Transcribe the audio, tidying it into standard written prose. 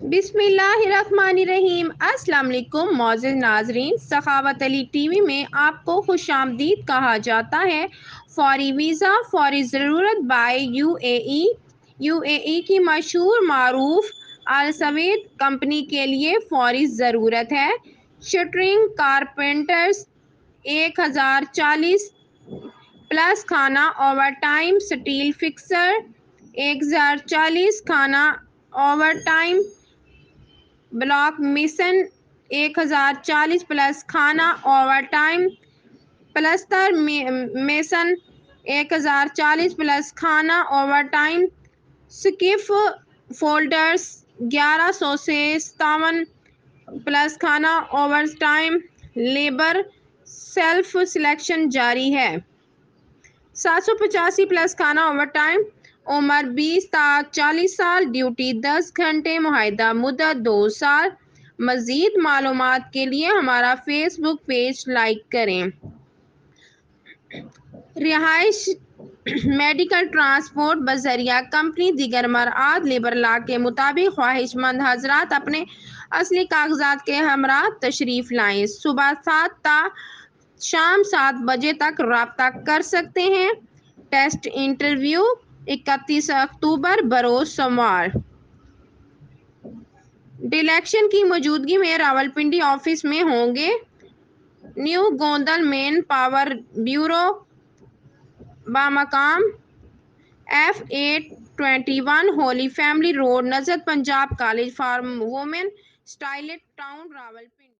बिस्मिल्लाहिर्रहमानिर्रहीम। अस्सलाम वालेकुम मौजूद नाजरीन, सखावत अली टीवी में आपको खुश आमदीद कहा जाता है। फौरी वीज़ा फौरी ज़रूरत बाय यूएई की मशहूर मारूफ अल सवेद कंपनी के लिए फौरी ज़रूरत है। शटरिंग कारपेंटर्स 1040 प्लस खाना ओवर टाइम, स्टील फिक्सर 1040 खाना over time, block mission 1040 plus खाना ओवर टाइम, प्लस्तर मेसन 1040 प्लस खाना ओवर टाइम, स्किफ फोल्डर्स 1100 से 57 प्लस खाना over time. Labour self selection जारी है। 785 प्लस खाना ओवर टाइम। उम्र 20 تا 40 साल। ड्यूटी 10 घंटे। मुआहदा मुद्दत 2 साल। मज़ीद मालूमात के लिए हमारा फेसबुक पेज लाइक करें। रिहाइश मेडिकल ट्रांसपोर्ट बजरिया कंपनी दीगर मराद लेबर ला के मुताबिक ख्वाहिशमंद हजरात अपने असली कागजात के हमरा तशरीफ लाएं। सुबह 7 ता शाम 7 बजे तक राब्ता कर सकते हैं। टेस्ट इंटरव्यू 31 अक्टूबर बरोज सोमवार। डिलेक्शन की मौजूदगी में रावलपिंडी ऑफिस में होंगे। New Gondal main power bureau बामकाम F821 होली फैमिली रोड, नजर Punjab college for women, satellite town, Rawalpindi.